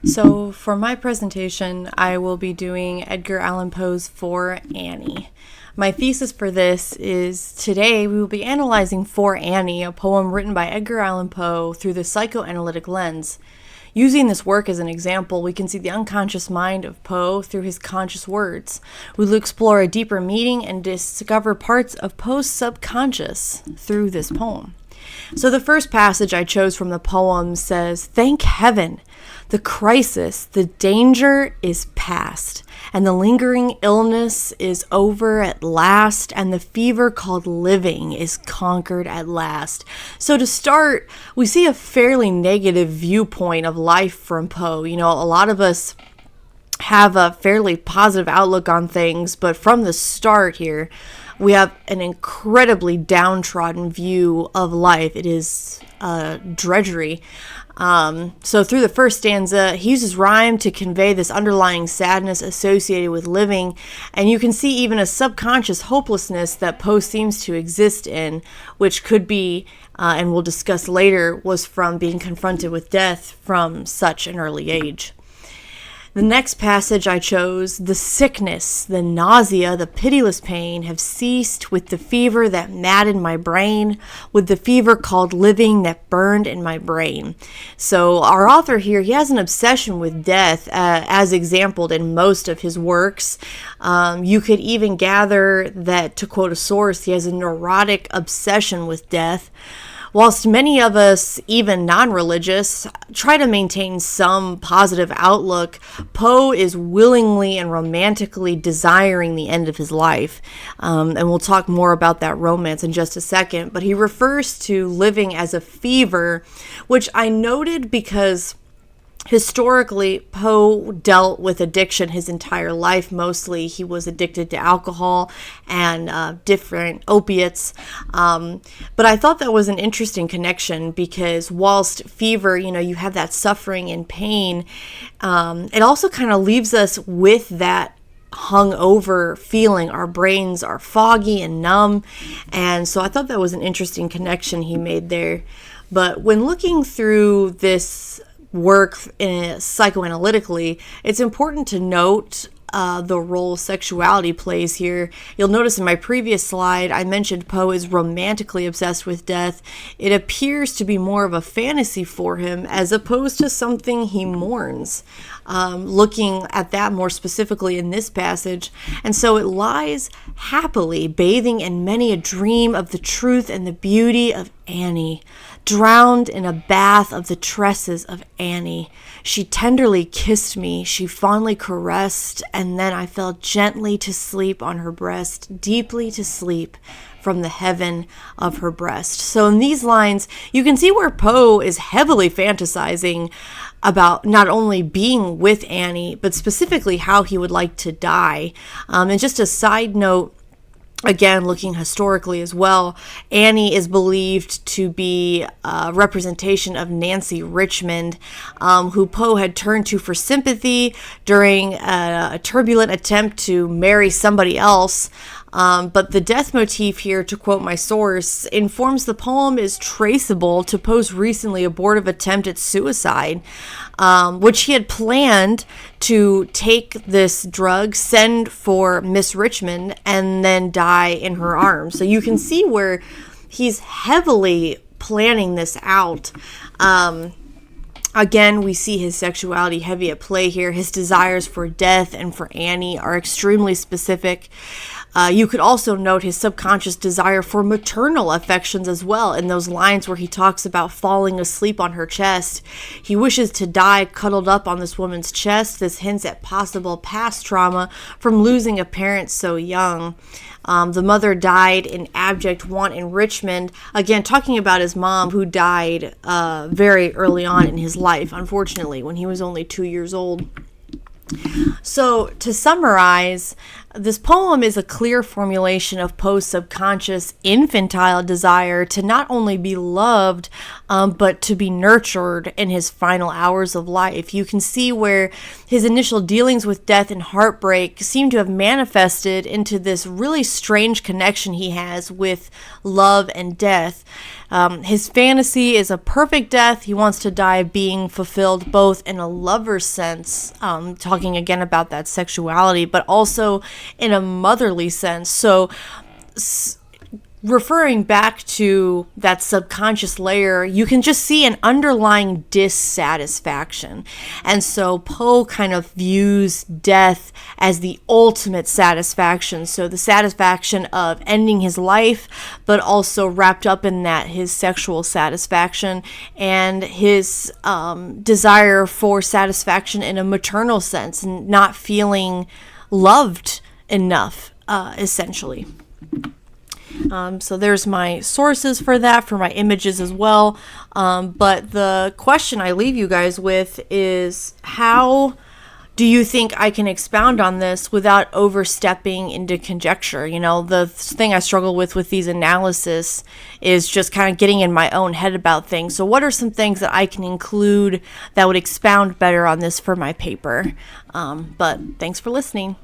So, for my presentation, I will be doing Edgar Allan Poe's For Annie. My thesis for this is today we will be analyzing For Annie, a poem written by Edgar Allan Poe through the psychoanalytic lens. Using this work as an example, we can see the unconscious mind of Poe through his conscious words. We will explore a deeper meaning and discover parts of Poe's subconscious through this poem. So the first passage I chose from the poem says, "Thank heaven, the crisis, the danger is past, and the lingering illness is over at last, and the fever called living is conquered at last." So to start, we see a fairly negative viewpoint of life from Poe. You know, a lot of us have a fairly positive outlook on things, but from the start here, we have an incredibly downtrodden view of life. It is drudgery. So through the first stanza, he uses rhyme to convey this underlying sadness associated with living, and you can see even a subconscious hopelessness that Poe seems to exist in, which could be, and we'll discuss later, was from being confronted with death from such an early age. The next passage I chose, "The sickness, the nausea, the pitiless pain have ceased with the fever that maddened my brain, with the fever called living that burned in my brain." So our author here, he has an obsession with death, as exampled in most of his works. You could even gather that, to quote a source, he has a neurotic obsession with death. Whilst many of us, even non-religious, try to maintain some positive outlook, Poe is willingly and romantically desiring the end of his life. And we'll talk more about that romance in just a second. But he refers to living as a fever, which I noted because historically, Poe dealt with addiction his entire life. Mostly, he was addicted to alcohol and different opiates. But I thought that was an interesting connection because whilst fever, you know, you have that suffering and pain, it also kind of leaves us with that hungover feeling. Our brains are foggy and numb. And so I thought that was an interesting connection he made there. But when looking through this work psychoanalytically, it's important to note the role sexuality plays here. You'll notice in my previous slide, I mentioned Poe is romantically obsessed with death. It appears to be more of a fantasy for him as opposed to something he mourns. Looking at that more specifically in this passage. And so it lies happily, bathing in many a dream of the truth and the beauty of Annie. Drowned in a bath of the tresses of Annie. She tenderly kissed me, she fondly caressed, and then I fell gently to sleep on her breast, deeply to sleep from the heaven of her breast. So in these lines, you can see where Poe is heavily fantasizing about not only being with Annie, but specifically how he would like to die. And just a side note, again, looking historically as well, Annie is believed to be a representation of Nancy Richmond, who Poe had turned to for sympathy during a turbulent attempt to marry somebody else. But the death motif here, to quote my source, informs the poem is traceable to Poe's recently abortive attempt at suicide, which he had planned to take this drug, send for Miss Richmond, and then die in her arms. So you can see where he's heavily planning this out. Again, we see his sexuality heavy at play here. His desires for death and for Annie are extremely specific. You could also note his subconscious desire for maternal affections as well in those lines where he talks about falling asleep on her chest. He wishes to die cuddled up on this woman's chest. This hints at possible past trauma from losing a parent so young. The mother died in abject want in Richmond. Again, talking about his mom who died very early on in his life, unfortunately, when he was only 2 years old. So to summarize, This poem is a clear formulation of Poe's subconscious infantile desire to not only be loved, but to be nurtured in his final hours of life. You can see where his initial dealings with death and heartbreak seem to have manifested into this really strange connection he has with love and death. His fantasy is a perfect death. He wants to die being fulfilled both in a lover's sense, talking again about that sexuality, but also in a motherly sense. So, referring back to that subconscious layer, you can just see an underlying dissatisfaction. And so Poe kind of views death as the ultimate satisfaction. So the satisfaction of ending his life, but also wrapped up in that his sexual satisfaction and his desire for satisfaction in a maternal sense and not feeling loved enough, essentially. So there's my sources for that, for my images as well. But the question I leave you guys with is, how do you think I can expound on this without overstepping into conjecture? You know, the thing I struggle with these analysis is just kind of getting in my own head about things. So what are some things that I can include that would expound better on this for my paper? But thanks for listening.